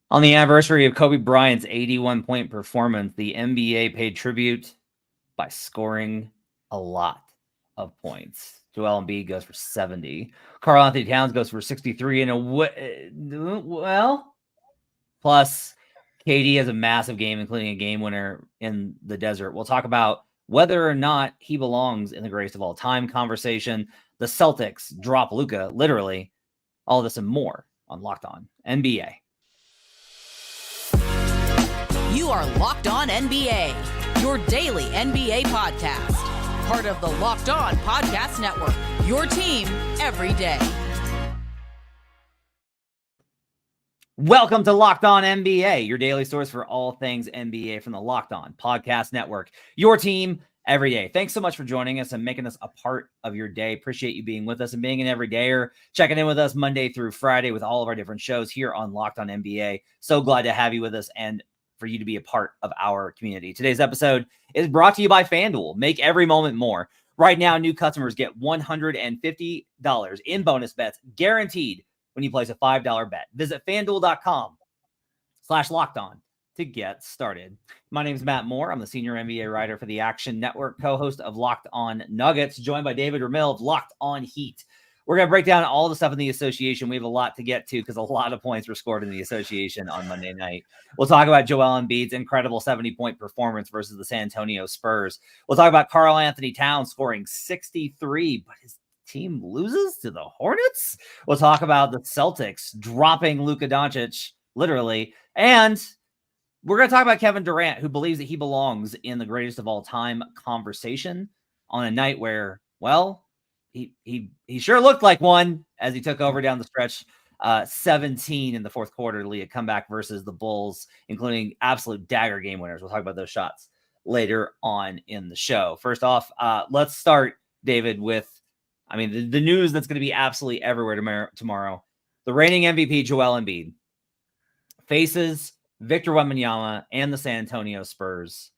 On the anniversary of Kobe Bryant's 81-point performance, the NBA paid tribute by scoring a lot of points. Joel Embiid goes for 70. Karl-Anthony Towns goes for 63. Plus KD has a massive game, including a game winner in the desert. We'll talk about whether or not he belongs in the greatest of all time conversation. The Celtics drop Luka, literally. All this and more on Locked On NBA. You are Locked On NBA, your daily NBA podcast. Part of the Locked On Podcast Network, your team every day. Welcome to Locked On NBA, your daily source for all things NBA from the Locked On Podcast Network, your team every day. Thanks so much for joining us and making us a part of your day. Appreciate you being with us and being an everydayer, checking in with us Monday through Friday with all of our different shows here on Locked On NBA. So glad to have you with us and for you to be a part of our community. Today's episode is brought to you by FanDuel. Make every moment more. Right now, new customers get $150 in bonus bets guaranteed when you place a $5 bet. Visit FanDuel.com/LockedOn to get started. My name is Matt Moore. I'm the senior NBA writer for the Action Network, co-host of Locked On Nuggets, joined by David Ramil of Locked On Heat. We're going to break down all the stuff in the association. We have a lot to get to because a lot of points were scored in the association on Monday night. We'll talk about Joel Embiid's incredible 70-point performance versus the San Antonio Spurs. We'll talk about Karl-Anthony Towns scoring 63, but his team loses to the Hornets. We'll talk about the Celtics dropping Luka Doncic, literally. And we're going to talk about Kevin Durant, who believes that he belongs in the greatest of all time conversation on a night where, well, he sure looked like one as he took over down the stretch. 17 in the fourth quarter to lead a comeback versus the Bulls, including absolute dagger game winners. We'll talk about those shots later on in the show. First off, let's start, David, with, the news that's going to be absolutely everywhere tomorrow. The reigning MVP, Joel Embiid, faces Victor Wembanyama and the San Antonio Spurs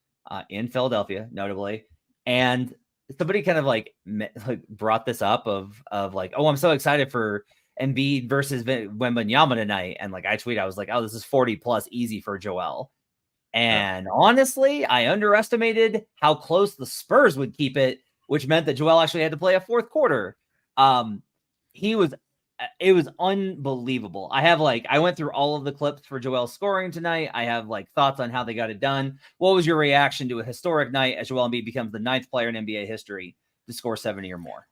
in Philadelphia, notably. And somebody kind of like brought this up of like, oh, I'm so excited for Embiid versus Wembanyama tonight. And like I tweeted, I was like, oh, this is 40 plus easy for Joel. And honestly, I underestimated how close the Spurs would keep it, which meant that Joel actually had to play a fourth quarter. It was unbelievable. I went through all of the clips for Joel scoring tonight. I have like thoughts on how they got it done. What was your reaction to a historic night as Joel Embiid becomes the 9th player in NBA history to score 70 or more?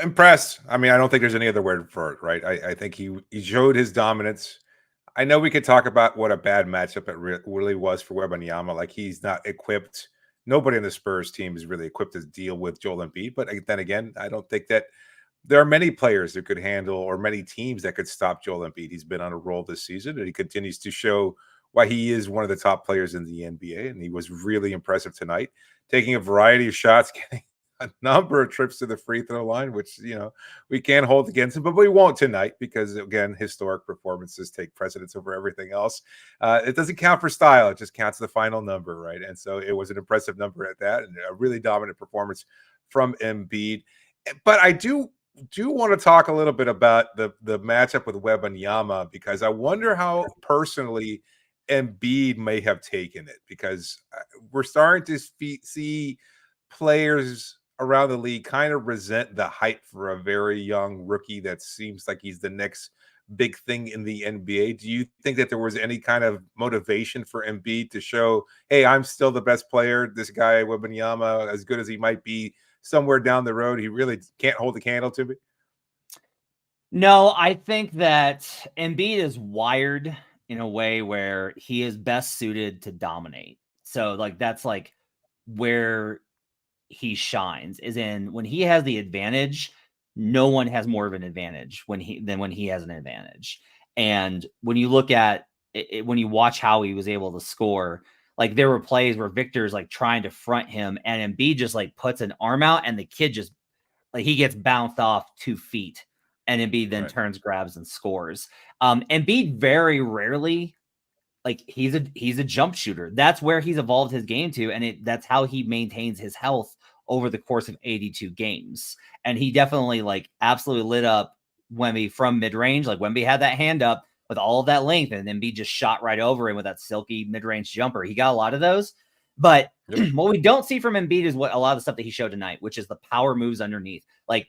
Impressed. I don't think there's any other word for it, right? I think he showed his dominance. I know we could talk about what a bad matchup it really was for Wembanyama. Like, he's not equipped. Nobody in the Spurs team is really equipped to deal with Joel Embiid. But then again, I don't think that there are many players that could handle, or many teams that could stop Joel Embiid. He's been on a roll this season, and he continues to show why he is one of the top players in the NBA. And he was really impressive tonight, taking a variety of shots, getting a number of trips to the free throw line, which, we can't hold against him, but we won't tonight because, again, historic performances take precedence over everything else. It doesn't count for style. It just counts the final number, right? And so it was an impressive number at that, and a really dominant performance from Embiid. But I do want to talk a little bit about the matchup with Wembanyama, because I wonder how personally Embiid may have taken it, because we're starting to see players around the league kind of resent the hype for a very young rookie that seems like he's the next big thing in the NBA. Do you think that there was any kind of motivation for Embiid to show, hey, I'm still the best player? This guy, Wembanyama, as good as he might be, somewhere down the road, he really can't hold the candle to me? No, I think that Embiid is wired in a way where he is best suited to dominate. So like, that's like where he shines, is in when he has the advantage. No one has more of an advantage than when he has an advantage. And when you look at it, when you watch how he was able to score, like there were plays where Victor's like trying to front him, and Embiid just like puts an arm out, and the kid just like, he gets bounced off 2 feet, and Embiid then turns, grabs, and scores. Embiid very rarely, like, he's a jump shooter. That's where he's evolved his game to, and that's how he maintains his health over the course of 82 games. And he definitely like absolutely lit up Wemby from mid-range. Like, Wemby had that hand up, with all of that length, and Embiid just shot right over him with that silky mid-range jumper. He got a lot of those. But what we don't see from Embiid is what a lot of the stuff that he showed tonight, which is the power moves underneath. Like,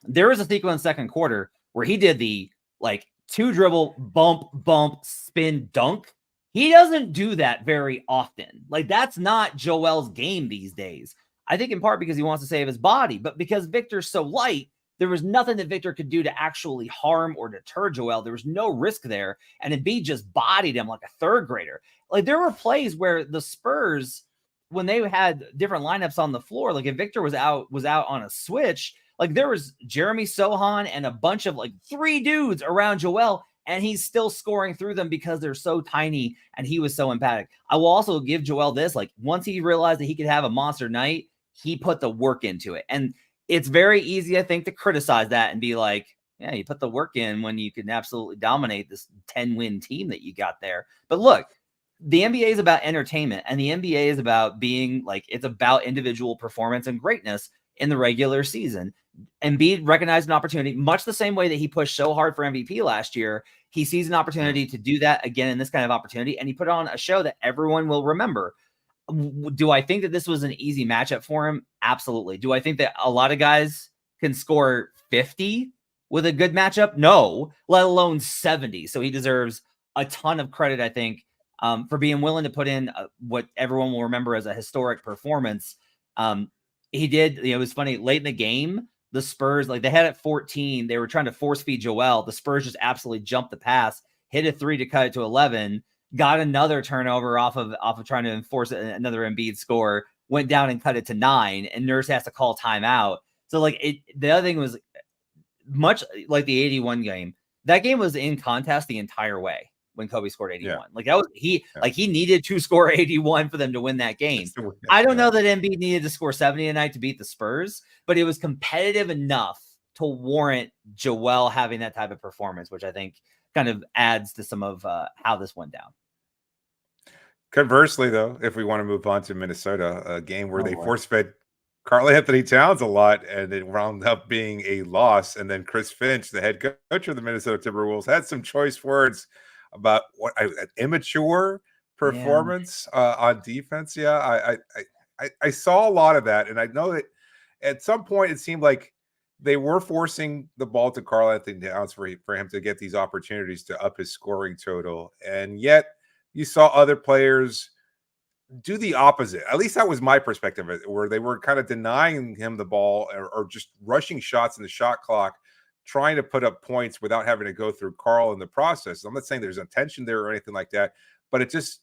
there was a sequence second quarter where he did the like 2-dribble bump spin dunk. He doesn't do that very often. Like, that's not Joel's game these days. I think in part because he wants to save his body, but because Victor's so light, there was nothing that Victor could do to actually harm or deter Joel. There was no risk there. And Embiid just bodied him like a third grader. Like, there were plays where the Spurs, when they had different lineups on the floor, like if Victor was out on a switch, like there was Jeremy Sohan and a bunch of like 3 dudes around Joel, and he's still scoring through them because they're so tiny and he was so emphatic. I will also give Joel this, like once he realized that he could have a monster night, he put the work into it. And it's very easy, I think, to criticize that and be like, yeah, you put the work in when you can absolutely dominate this 10-win team that you got there. But look, the NBA is about entertainment, and the NBA is about being like, it's about individual performance and greatness in the regular season. Embiid recognized an opportunity, much the same way that he pushed so hard for MVP last year. He sees an opportunity to do that again in this kind of opportunity, and he put on a show that everyone will remember. Do I think that this was an easy matchup for him? Absolutely. Do I think that a lot of guys can score 50 with a good matchup? No, let alone 70. So he deserves a ton of credit, I think, for being willing to put in what everyone will remember as a historic performance. He did, it was funny, late in the game, the Spurs, like they had it 14. They were trying to force feed Joel. The Spurs just absolutely jumped the pass, hit a 3 to cut it to 11, got another turnover off of trying to enforce another Embiid score, went down and cut it to 9, and Nurse has to call timeout. So like the other thing was much like the 81 game. That game was in contest the entire way when Kobe scored 81. Yeah. Like that was he needed to score 81 for them to win that game. I don't know that Embiid needed to score 70 tonight to beat the Spurs, but it was competitive enough to warrant Joel having that type of performance, which I think kind of adds to some of how this went down. Conversely, though, if we want to move on to Minnesota, a game where they force-fed Karl-Anthony Towns a lot, and it wound up being a loss. And then Chris Finch, the head coach of the Minnesota Timberwolves, had some choice words about what an immature performance on defense. Yeah, I saw a lot of that, and I know that at some point it seemed like they were forcing the ball to Karl-Anthony Towns for him to get these opportunities to up his scoring total, and yet you saw other players do the opposite. At least that was my perspective, where they were kind of denying him the ball or just rushing shots in the shot clock, trying to put up points without having to go through Karl in the process. I'm not saying there's a tension there or anything like that, but it just,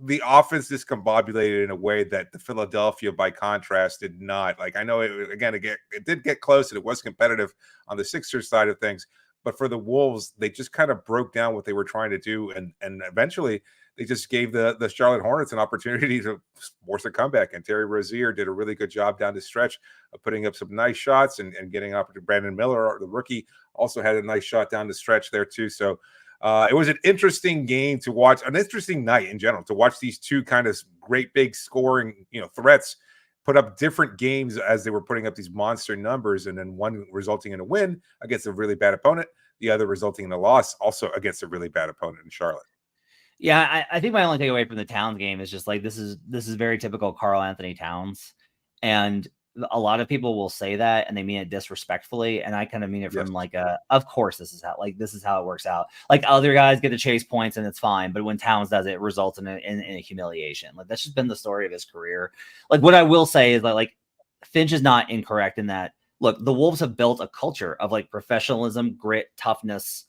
the offense discombobulated in a way that the Philadelphia, by contrast, did not. Like, I know it did get close and it was competitive on the Sixers side of things, but for the Wolves, they just kind of broke down what they were trying to do, and eventually they just gave the Charlotte Hornets an opportunity to force a comeback. And Terry Rozier did a really good job down the stretch of putting up some nice shots and getting an opportunity. Brandon Miller, the rookie, also had a nice shot down the stretch there too. So it was an interesting game to watch, an interesting night in general, to watch these two kind of great big scoring, threats put up different games as they were putting up these monster numbers, and then one resulting in a win against a really bad opponent, the other resulting in a loss also against a really bad opponent in Charlotte. Yeah, I think my only takeaway from the Towns game is just like this is very typical Karl-Anthony Towns, and a lot of people will say that and they mean it disrespectfully, and I kind of mean it from like of course this is how it works out. Like other guys get to chase points and it's fine, but when Towns does it, it results in a humiliation. Like that's just been the story of his career. Like what I will say is that like Finch is not incorrect in that. Look, the Wolves have built a culture of like professionalism, grit, toughness,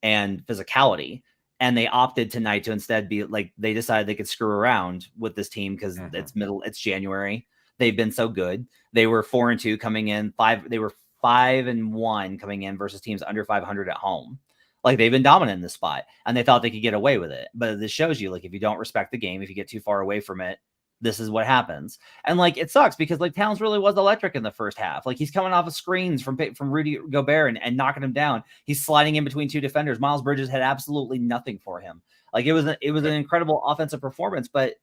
and physicality. And they opted tonight to instead be like, they decided they could screw around with this team because it's January. They've been so good. They were 4-2 coming in, they were 5-1 coming in versus teams under 500 at home. Like they've been dominant in this spot, and they thought they could get away with it. But this shows you, like, if you don't respect the game, if you get too far away from it, this is what happens. And like, it sucks because like Towns really was electric in the first half. Like he's coming off of screens from Rudy Gobert and knocking him down. He's sliding in between two defenders. Miles Bridges had absolutely nothing for him. Like it was an incredible offensive performance, but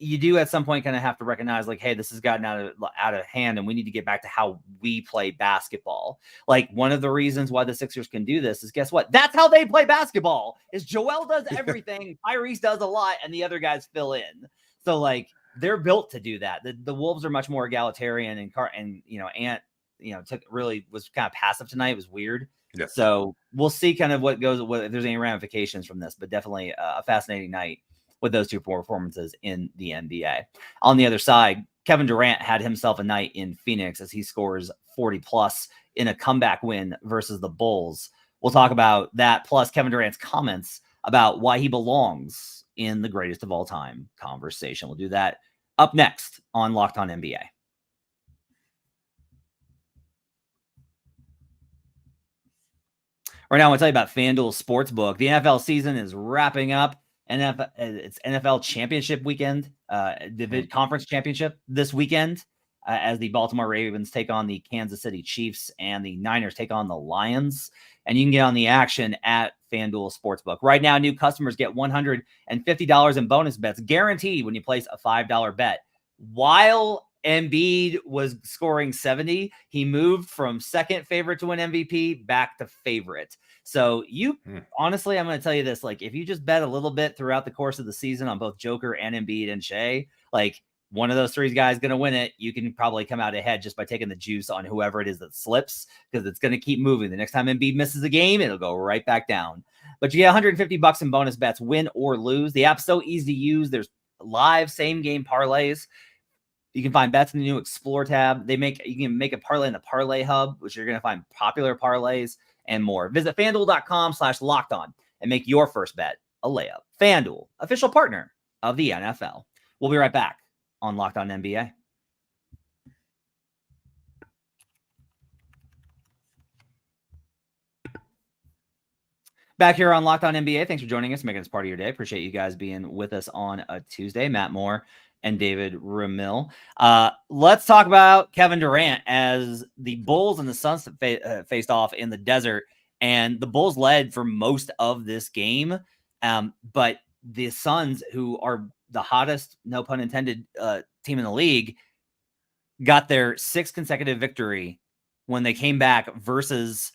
you do at some point kind of have to recognize like, hey, this has gotten out of hand and we need to get back to how we play basketball. Like one of the reasons why the Sixers can do this is guess what? That's how they play basketball is Joel does everything. Tyrese does a lot and the other guys fill in. So like they're built to do that. The Wolves are much more egalitarian and Ant, was kind of passive tonight. It was weird. Yeah. So we'll see kind of what if there's any ramifications from this, but definitely a fascinating night with those two performances in the NBA. On the other side, Kevin Durant had himself a night in Phoenix as he scores 40 plus in a comeback win versus the Bulls. We'll talk about that, plus Kevin Durant's comments about why he belongs in the greatest of all time conversation. We'll do that up next on Locked On NBA. Right now, I want to tell you about FanDuel Sportsbook. The NFL season is wrapping up. It's NFL championship weekend, conference championship this weekend, as the Baltimore Ravens take on the Kansas City Chiefs and the Niners take on the Lions. And you can get on the action at FanDuel Sportsbook. Right now, new customers get $150 in bonus bets guaranteed when you place a $5 bet. While Embiid was scoring 70, he moved from second favorite to win MVP back to favorite. So honestly, I'm going to tell you this, like if you just bet a little bit throughout the course of the season on both Joker and Embiid and Shea, like one of those three guys going to win it, you can probably come out ahead just by taking the juice on whoever it is that slips because it's going to keep moving. The next time Embiid misses a game, it'll go right back down. But you get $150 in bonus bets, win or lose. The app's so easy to use. There's live same game parlays. You can find bets in the new Explore tab. You can make a parlay in the Parlay Hub, which you're going to find popular parlays and more. Visit FanDuel.com/lockedon and make your first bet a layup. FanDuel, official partner of the NFL. We'll be right back on Locked On NBA. Back here on Locked On NBA. Thanks for joining us, making this part of your day. Appreciate you guys being with us on a Tuesday. Matt Moore and David Ramil. Let's talk about Kevin Durant as the Bulls and the Suns faced off in the desert. And the Bulls led for most of this game. But the Suns, who are the hottest, no pun intended, team in the league, got their sixth consecutive victory when they came back versus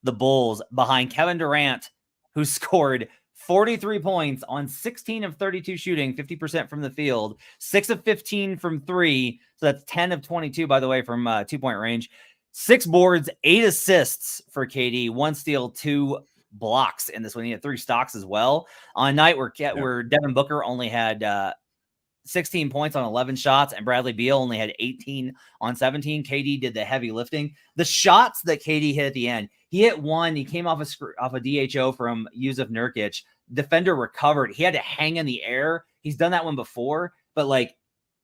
the Bulls behind Kevin Durant, who scored 43 points on 16 of 32 shooting, 50% from the field, 6 of 15 from 3. So that's 10 of 22, by the way, from 2-point range. 6 boards, 8 assists for KD, 1 steal, 2 blocks in this one. He had 3 stocks as well. On a night where Devin Booker only had 16 points on 11 shots and Bradley Beal only had 18 on 17. KD did the heavy lifting. The shots that KD hit at the end, he hit one. He came off a DHO from Yusuf Nurkic. Defender recovered. He had to hang in the air. He's done that one before, but like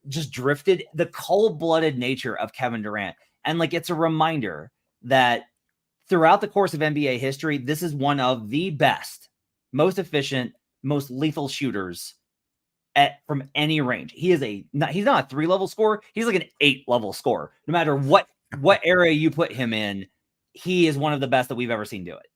just drifted. The cold-blooded nature of Kevin Durant. And like it's a reminder that throughout the course of NBA history, this is one of the best, most efficient, most lethal shooters from any range. He's not a 3-level scorer. He's like an 8-level scorer. No matter what area you put him in, he is one of the best that we've ever seen do it.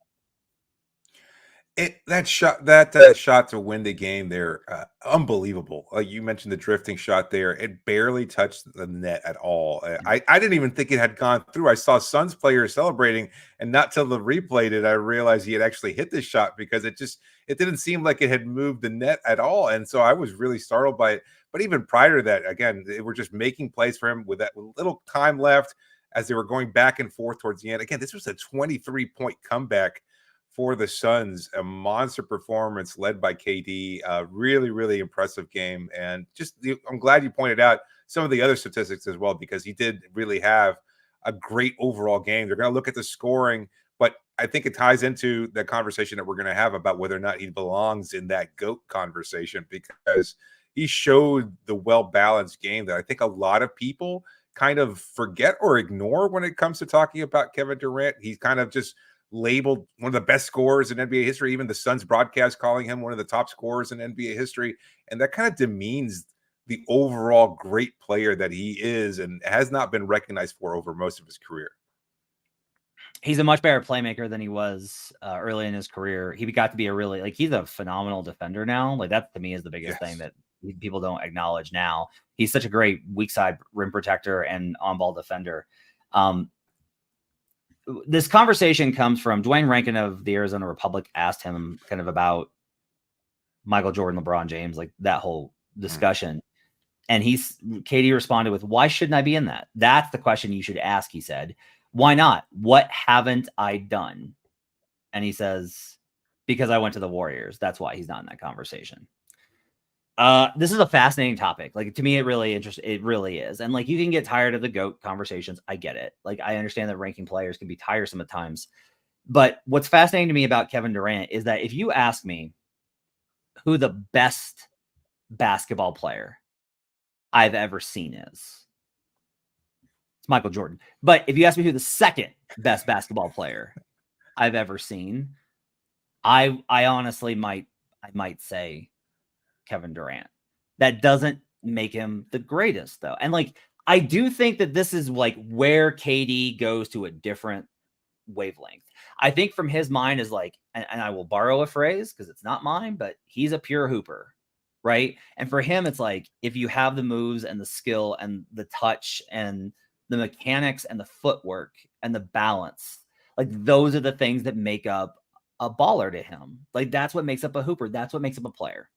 That shot to win the game there, unbelievable. Like you mentioned the drifting shot there, it barely touched the net at all. I didn't even think it had gone through. I saw Suns players celebrating, and not till the replay did I realize he had actually hit this shot because it didn't seem like it had moved the net at all. And so I was really startled by it. But even prior to that, again, they were just making plays for him with little time left as they were going back and forth towards the end. Again, this was a 23-point comeback for the Suns, a monster performance led by KD. Really, really impressive game. And I'm glad you pointed out some of the other statistics as well, because he did really have a great overall game. They're going to look at the scoring, but I think it ties into the conversation that we're going to have about whether or not he belongs in that GOAT conversation, because he showed the well-balanced game that I think a lot of people kind of forget or ignore when it comes to talking about Kevin Durant. He's kind of just labeled one of the best scorers in NBA history. Even the Suns broadcast calling him one of the top scorers in NBA history. And that kind of demeans the overall great player that he is and has not been recognized for over most of his career. He's a much better playmaker than he was early in his career. He got to be he's a phenomenal defender now. Like that to me is the biggest thing that people don't acknowledge now. He's such a great weak side rim protector and on-ball defender. This conversation comes from Dwayne Rankin of the Arizona Republic asked him kind of about Michael Jordan, LeBron James, like that whole discussion. And KD responded with, why shouldn't I be in that? That's the question you should ask, he said. Why not? What haven't I done? And he says, because I went to the Warriors. That's why he's not in that conversation. This is a fascinating topic. Like, to me, it really is. And like, you can get tired of the GOAT conversations. I get it. Like, I understand that ranking players can be tiresome at times. But what's fascinating to me about Kevin Durant is that if you ask me who the best basketball player I've ever seen is, it's Michael Jordan. But if you ask me who the second best basketball player I've ever seen, I honestly might say Kevin Durant. That doesn't make him the greatest, though. And like, I do think that this is like where KD goes to a different wavelength. I think from his mind is like, and I will borrow a phrase because it's not mine, but he's a pure hooper, right? And for him, it's like, if you have the moves and the skill and the touch and the mechanics and the footwork and the balance, like those are the things that make up a baller to him. Like, that's what makes up a hooper. That's what makes up a player,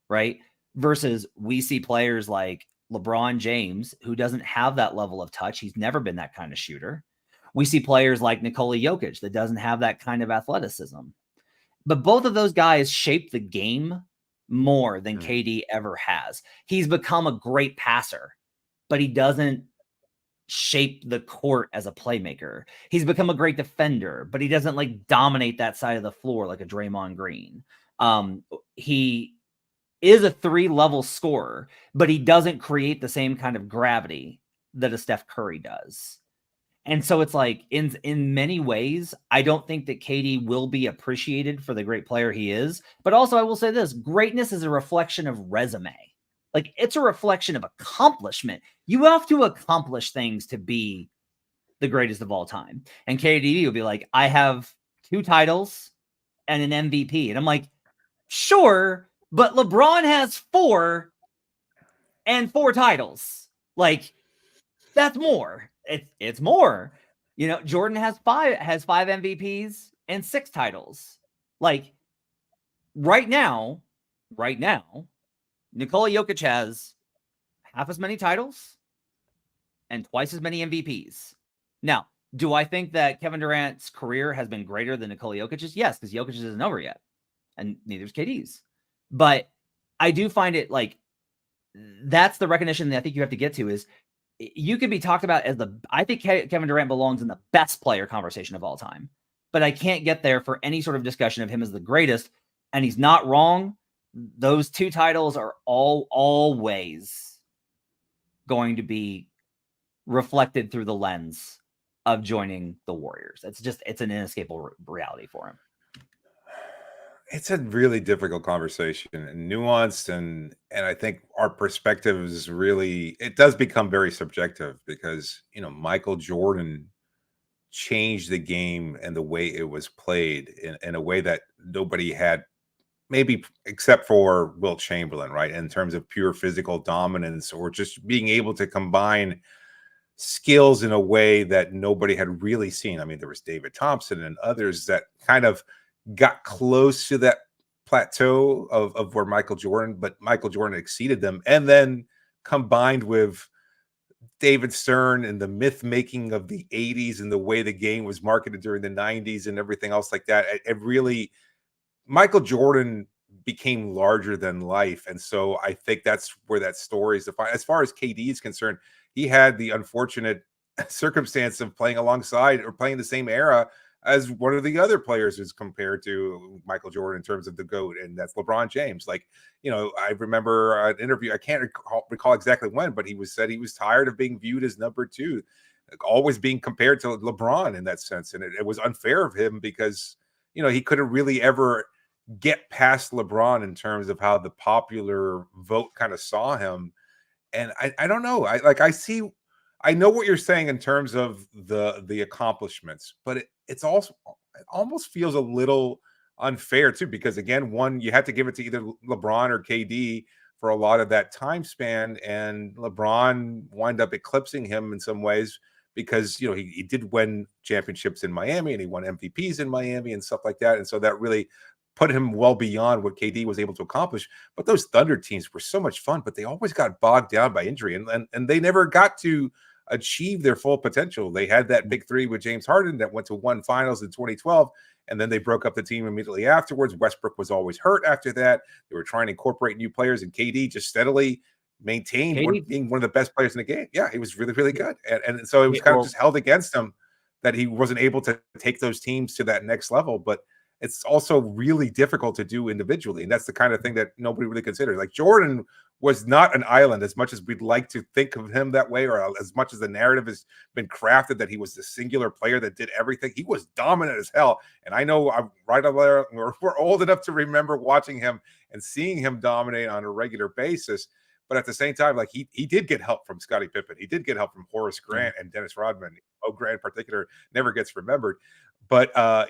right? Versus we see players like LeBron James, who doesn't have that level of touch. He's never been that kind of shooter. We see players like Nikola Jokic that doesn't have that kind of athleticism. But both of those guys shape the game more than KD ever has. He's become a great passer, but he doesn't shape the court as a playmaker. He's become a great defender, but he doesn't like dominate that side of the floor like a Draymond Green. He is a 3-level scorer, but he doesn't create the same kind of gravity that a Steph Curry does. And so it's like, in many ways, I don't think that KD will be appreciated for the great player he is. But also, I will say this: greatness is a reflection of resume. Like, it's a reflection of accomplishment. You have to accomplish things to be the greatest of all time. And KD will be like, I have 2 titles and an MVP. And I'm like, sure, but LeBron has 4 and 4 titles. Like, that's more. It's more. You know, Jordan has 5 MVPs and 6 titles. Like, right now, Nikola Jokic has half as many titles and twice as many MVPs. Now, do I think that Kevin Durant's career has been greater than Nikola Jokic's? Yes, because Jokic isn't over yet, and neither is KD's. But I do find it like, that's the recognition that I think you have to get to, is you could be talked about as I think Kevin Durant belongs in the best player conversation of all time, but I can't get there for any sort of discussion of him as the greatest. And he's not wrong. Those 2 titles are always going to be reflected through the lens of joining the Warriors. It's an inescapable reality for him. It's a really difficult conversation and nuanced, and I think our perspective is really, it does become very subjective because, you know, Michael Jordan changed the game and the way it was played in a way that nobody had, maybe except for Wilt Chamberlain, right? In terms of pure physical dominance, or just being able to combine skills in a way that nobody had really seen. I mean, there was David Thompson and others that kind of got close to that plateau of where Michael Jordan, but Michael Jordan exceeded them. And then combined with David Stern and the myth making of the 80s and the way the game was marketed during the 90s and everything else like that, it really, Michael Jordan became larger than life. And so I think that's where that story is defined. As far as KD is concerned, he had the unfortunate circumstance of playing alongside or playing the same era as one of the other players is compared to Michael Jordan in terms of the GOAT, and that's LeBron James. Like, you know, I remember an interview, I can't recall exactly when, but he said he was tired of being viewed as number 2, always being compared to LeBron in that sense. And it was unfair of him because, you know, he couldn't really ever get past LeBron in terms of how the popular vote kind of saw him. And I don't know. I know what you're saying in terms of the accomplishments, but it's also, it almost feels a little unfair too, because again, one, you have to give it to either LeBron or KD for a lot of that time span, and LeBron wind up eclipsing him in some ways because he did win championships in Miami and he won MVPs in Miami and stuff like that, and so that really put him well beyond what KD was able to accomplish. But those Thunder teams were so much fun, but they always got bogged down by injury, and they never got to achieve their full potential. They had that big three with James Harden that went to one finals in 2012, and then they broke up the team immediately afterwards. Westbrook was always hurt after that. They were trying to incorporate new players, and KD just steadily maintained being one of the best players in the game. Yeah, he was really, really good. And so it was kind of just held against him that he wasn't able to take those teams to that next level. But it's also really difficult to do individually. And that's the kind of thing that nobody really considers. Like Jordan was not an island as much as we'd like to think of him that way, or as much as the narrative has been crafted that he was the singular player that did everything. He was dominant as hell. And I know I'm right up there. We're old enough to remember watching him and seeing him dominate on a regular basis. But at the same time, like he did get help from Scottie Pippen. He did get help from Horace Grant and Dennis Rodman. Grant in particular never gets remembered. But, I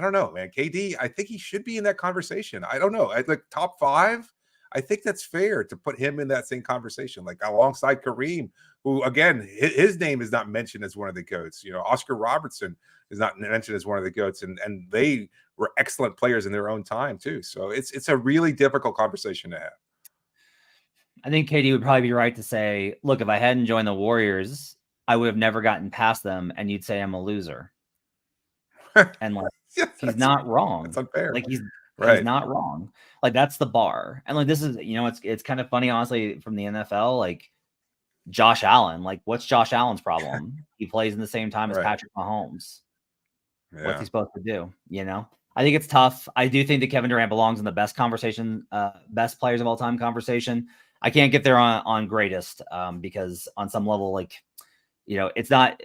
don't know, man. KD, I think he should be in that conversation. I don't know. Like top 5, I think that's fair to put him in that same conversation, like alongside Kareem, who, again, his name is not mentioned as one of the GOATs. Oscar Robertson is not mentioned as one of the GOATs, and they were excellent players in their own time, too. So it's a really difficult conversation to have. I think KD would probably be right to say, look, if I hadn't joined the Warriors, I would have never gotten past them, and you'd say I'm a loser. And like, he's not wrong. It's unfair. Like he's not wrong. Like that's the bar. And like this is, it's kind of funny, honestly, from the NFL. Like Josh Allen, like what's Josh Allen's problem? He plays in the same time as Patrick Mahomes. Yeah. What's he supposed to do? I think it's tough. I do think that Kevin Durant belongs in the best conversation, best players of all time conversation. I can't get there on greatest because on some level, like, it's not,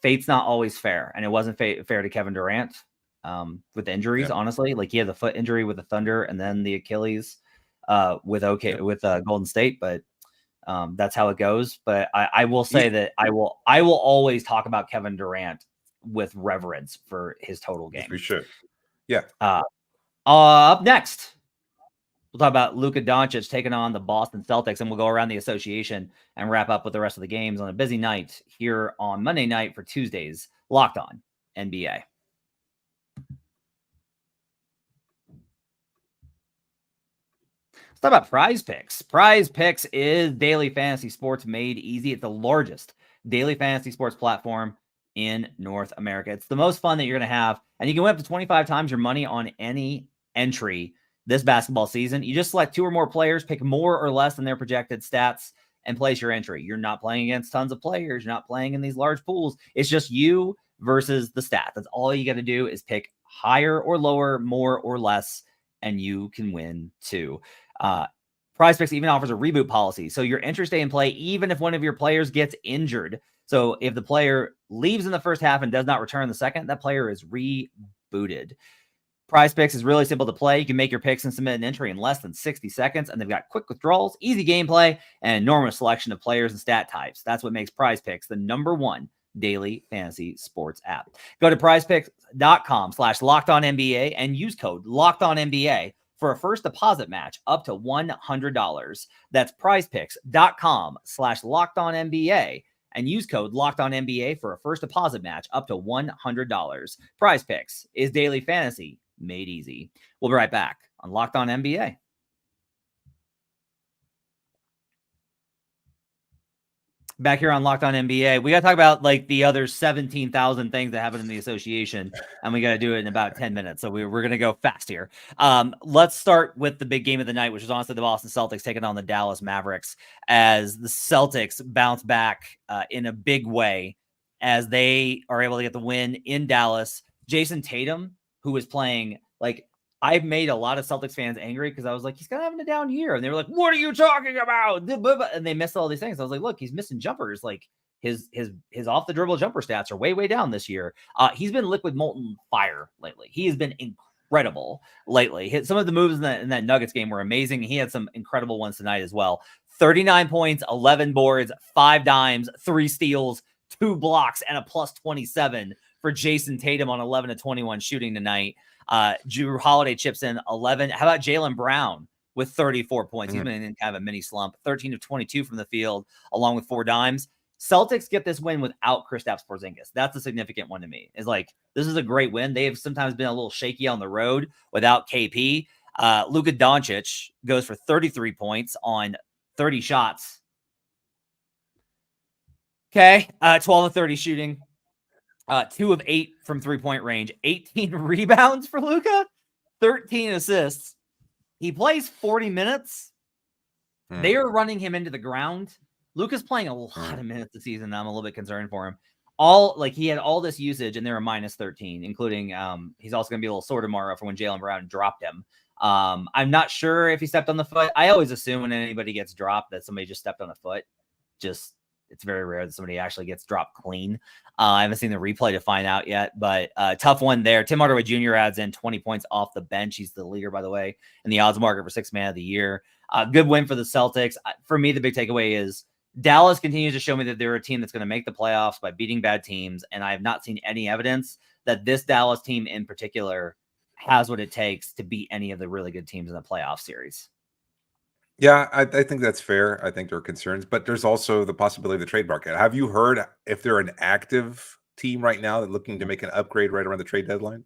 fate's not always fair. And it wasn't fair to Kevin Durant with injuries, honestly. Like he had the foot injury with the Thunder and then the Achilles with Golden State. But that's how it goes. But I will say that I will always talk about Kevin Durant with reverence for his total game. We should. Yeah. Up next, we'll talk about Luka Doncic taking on the Boston Celtics, and we'll go around the association and wrap up with the rest of the games on a busy night here on Monday night for Tuesday's Locked On NBA. Let's talk about Prize Picks. Prize Picks is daily fantasy sports made easy. It's the largest daily fantasy sports platform in North America. It's the most fun that you're going to have, and you can win up to 25 times your money on any entry this basketball season. You just select 2 or more players, pick more or less than their projected stats, and place your entry. You're not playing against tons of players. You're not playing in these large pools. It's just you versus the stat. That's all you got to do is pick higher or lower, more or less, and you can win too. Prize Picks even offers a reboot policy, so your entries stay in play even if one of your players gets injured. So if the player leaves in the first half and does not return in the second, that player is rebooted. Prize Picks is really simple to play. You can make your picks and submit an entry in less than 60 seconds, and they've got quick withdrawals, easy gameplay, and an enormous selection of players and stat types. That's what makes Prize Picks the #1 daily fantasy sports app. Go to prizepicks.com/LockedOnNBA and use code LockedOnNBA for a first deposit match up to $100. That's prizepicks.com/LockedOnNBA and use code LockedOnNBA for a first deposit match up to $100. Prize Picks is daily fantasy made easy. We'll be right back on Locked On NBA. Back here on Locked On NBA, we got to talk about like the other 17,000 things that happen in the association, and we got to do it in about 10 minutes. So we're going to go fast here. Let's start with the big game of the night, which is honestly the Boston Celtics taking on the Dallas Mavericks, as the Celtics bounce back in a big way as they are able to get the win in Dallas. Jason Tatum, who is playing like, I've made a lot of Celtics fans angry because I was like, he's kind of having a down year. And they were like, what are you talking about? And they missed all these things. I was like, look, he's missing jumpers. Like his off the dribble jumper stats are way, way down this year. He's been liquid molten fire lately. He has been incredible lately. Some of the moves in that Nuggets game were amazing. He had some incredible ones tonight as well. 39 points, 11 boards, 5 dimes, 3 steals, 2 blocks, and a plus 27 for Jason Tatum on 11 of 21 shooting tonight. Drew Holiday chips in 11. How about Jaylen Brown? with 34 points. He's been in kind of a mini slump. 13 of 22 from the field, along with 4 dimes. Celtics get this win without Kristaps Porzingis. That's a significant one to me. Is like, this is a great win. They have sometimes been a little shaky on the road without KP. Luka Doncic goes for 33 points on 30 shots. Okay, 12 of 30 shooting. 2 of 8 from 3-point range. 18 rebounds for Luka. 13 assists. He plays 40 minutes. They are running him into the ground. Luka's playing a lot of minutes this season. I'm a little bit concerned for him. He had all this usage, and they were minus 13, including he's also going to be a little sore tomorrow for when Jaylen Brown dropped him. I'm not sure if he stepped on the foot. I always assume when anybody gets dropped that somebody just stepped on a foot. It's very rare that somebody actually gets dropped clean. I haven't seen the replay to find out yet, but tough one there. Tim Hardaway Jr. adds in 20 points off the bench. He's the leader, by the way, in the odds market for 6th man of the year. Good win for the Celtics. For me, the big takeaway is Dallas continues to show me that they're a team that's going to make the playoffs by beating bad teams, and I have not seen any evidence that this Dallas team in particular has what it takes to beat any of the really good teams in the playoff series. Yeah, I think that's fair. I think there are concerns, but there's also the possibility of the trade market. Have you heard if they're an active team right now that looking to make an upgrade right around the trade deadline?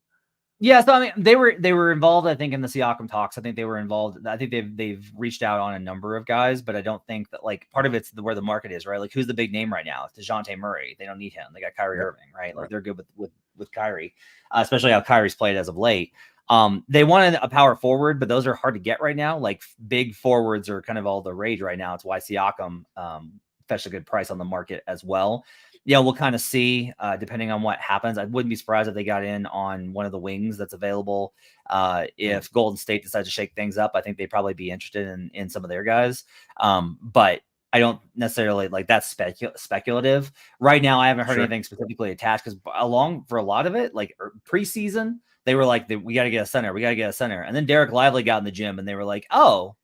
Yeah, so I mean, they were involved, I think, in the Siakam talks. I think they were involved. I think they've reached out on a number of guys, but I don't think that, like, part of it's where the market is, right? Like, who's the big name right now? It's DeJounte Murray. They don't need him. They got Kyrie Irving, right? Like, they're good with Kyrie, especially how Kyrie's played as of late. They wanted a power forward, but those are hard to get right now. Like, big forwards are kind of all the rage right now. It's why Siakam fetched a good price on the market as well. Yeah, we'll kind of see depending on what happens. I wouldn't be surprised if they got in on one of the wings that's available. If Golden State decides to shake things up, I think they'd probably be interested in some of their guys. But I don't necessarily like that's speculative. Right now, I haven't heard anything specifically attached because for a lot of it, like preseason, they were like, we got to get a center. We got to get a center. And then Derek Lively got in the gym and they were like, oh,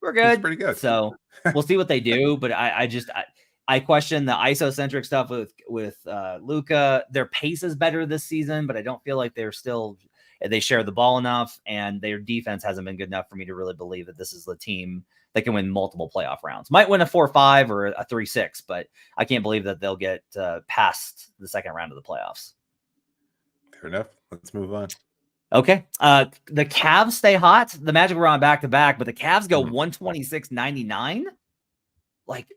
we're good. That's pretty good. So we'll see what they do. But I question the isocentric stuff with Luka. Their pace is better this season, but I don't feel like they share the ball enough, and their defense hasn't been good enough for me to really believe that this is the team that can win multiple playoff rounds. Might win a 4-5 or a 3-6, but I can't believe that they'll get past the second round of the playoffs. Fair enough. Let's move on. Okay. The Cavs stay hot. The Magic were on back-to-back, but the Cavs go 126-99. Like,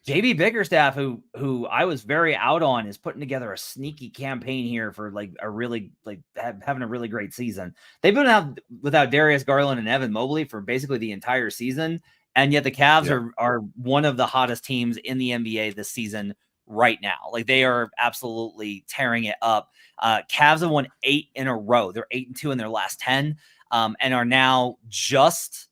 JB Bickerstaff, who I was very out on, is putting together a sneaky campaign here for having a really great season. They've been out without Darius Garland and Evan Mobley for basically the entire season, and yet the Cavs are one of the hottest teams in the NBA this season right now. Like, they are absolutely tearing it up. Cavs have won 8 in a row. They're 8-2 in their last 10, and are now just.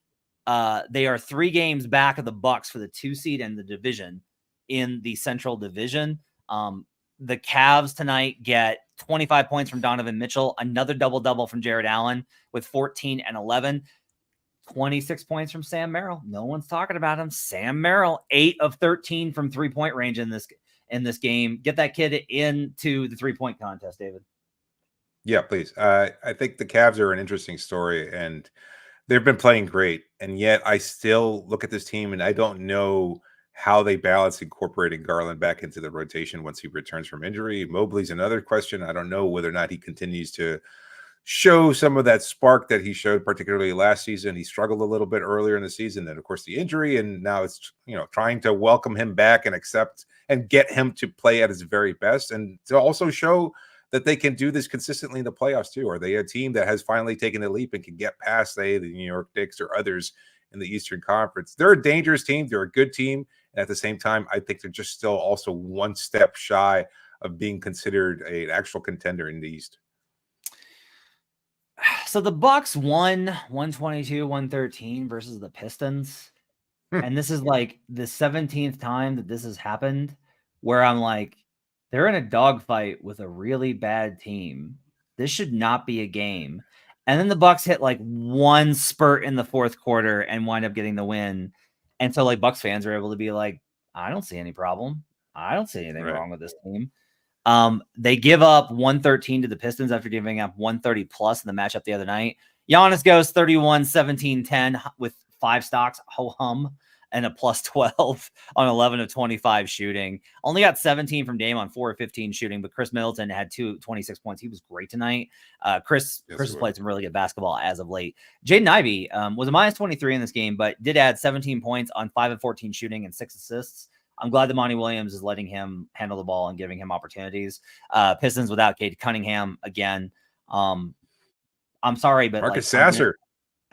They are 3 games back of the Bucks for the 2 seed in the division in the Central Division. The Cavs tonight get 25 points from Donovan Mitchell, another double-double from Jared Allen with 14 and 11, 26 points from Sam Merrill. No one's talking about him. Sam Merrill, 8 of 13 from 3-point range in this game. Get that kid into the 3-point contest, David. Yeah, please. I think the Cavs are an interesting story, and they've been playing great, and yet I still look at this team and I don't know how they balance incorporating Garland back into the rotation once he returns from injury. Mobley's another question. I don't know whether or not he continues to show some of that spark that he showed, particularly last season. He struggled a little bit earlier in the season, then of course the injury, and now it's trying to welcome him back and accept and get him to play at his very best, and to also show that they can do this consistently in the playoffs too. Are they a team that has finally taken the leap and can get past, say, the New York Knicks or others in the Eastern Conference? They're a dangerous team. They're a good team. And at the same time, I think they're just still also one step shy of being considered an actual contender in the East. So the Bucks won 122-113 versus the Pistons. And this is like the 17th time that this has happened where I'm like, they're in a dogfight with a really bad team. This should not be a game. And then the Bucks hit like one spurt in the fourth quarter and wind up getting the win. And so like Bucks fans are able to be like, I don't see any problem. I don't see anything wrong with this team. They give up 113 to the Pistons after giving up 130 plus in the matchup the other night. Giannis goes 31, 17, 10 with 5 stocks, ho-hum, and a plus 12 on 11 of 25 shooting. Only got 17 from Dame on 4 of 15 shooting, but Chris Middleton had 26 points. He was great tonight. Chris has played some really good basketball as of late. Jaden Ivey was a minus 23 in this game, but did add 17 points on 5 of 14 shooting and 6 assists. I'm glad that Monty Williams is letting him handle the ball and giving him opportunities. Pistons without Cade Cunningham again. I'm sorry, but Marcus Sasser.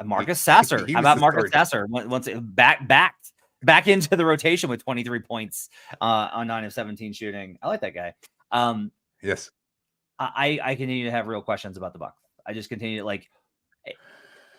Marcus Sasser. How about Marcus Sasser? Once back into the rotation with 23 points on 9 of 17 shooting. I like that guy. Yes. I continue to have real questions about the Bucks. I just continue to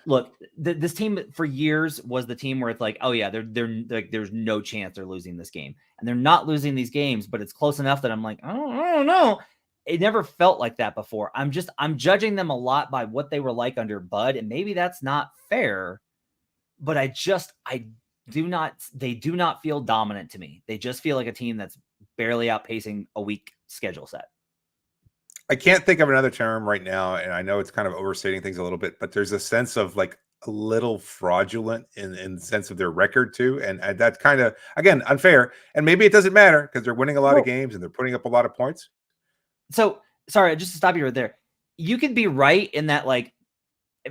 look, this team for years was the team where it's like, oh yeah, they're like, there's no chance they're losing this game, and they're not losing these games, but it's close enough that I'm like, I don't know. It never felt like that before. I'm judging them a lot by what they were like under Bud, and maybe that's not fair, but they do not feel dominant to me. They just feel like a team that's barely outpacing a weak schedule set. I can't think of another term right now, and I know it's kind of overstating things a little bit, but there's a sense of like a little fraudulent in the sense of their record too, and that's kind of, again, unfair. And maybe it doesn't matter because they're winning a lot of games and they're putting up a lot of points. So sorry, just to stop you right there. You could be right in that like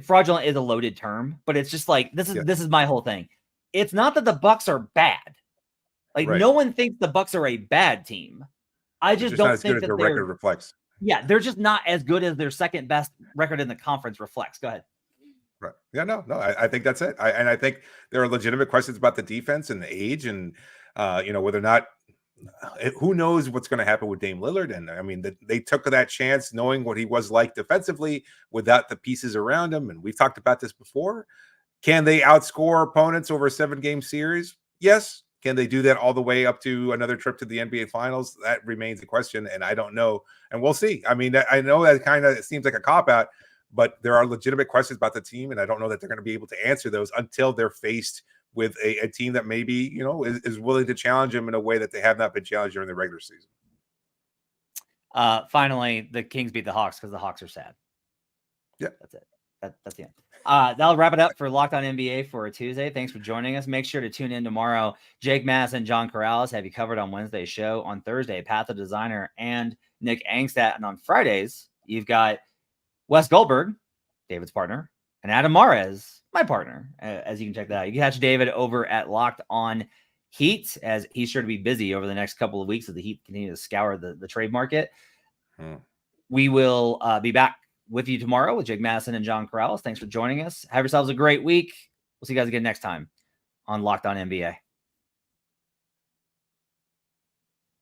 fraudulent is a loaded term, but it's just like this is my whole thing. It's not that the Bucks are bad. Like no one thinks the Bucks are a bad team. I just don't think that their record reflects. Yeah, they're just not as good as their second best record in the conference reflects. Go ahead. Right. Yeah, no, I think that's it. I think there are legitimate questions about the defense and the age and, whether or not, who knows what's going to happen with Dame Lillard. And I mean, they took that chance knowing what he was like defensively without the pieces around him. And we've talked about this before. Can they outscore opponents over a 7-game series? Yes. Can they do that all the way up to another trip to the NBA Finals? That remains a question, and I don't know. And we'll see. I mean, I know that kind of seems like a cop-out, but there are legitimate questions about the team, and I don't know that they're going to be able to answer those until they're faced with a team that maybe, is willing to challenge them in a way that they have not been challenged during the regular season. Finally, the Kings beat the Hawks because the Hawks are sad. Yeah. That's it. That's the end. That'll wrap it up for Locked On NBA for a Tuesday. Thanks for joining us. Make sure to tune in tomorrow. Jake Mass and John Corrales have you covered on Wednesday's show. On Thursday, Pat the Designer and Nick Angstadt. And on Fridays, you've got Wes Goldberg, David's partner, and Adam Mares, my partner, as you can check that out. You can catch David over at Locked On Heat, as he's sure to be busy over the next couple of weeks as the Heat continue to scour the trade market. We will be back with you tomorrow with Jake Madison and John Corrales. Thanks for joining us. Have yourselves a great week. We'll see you guys again next time on Locked On NBA.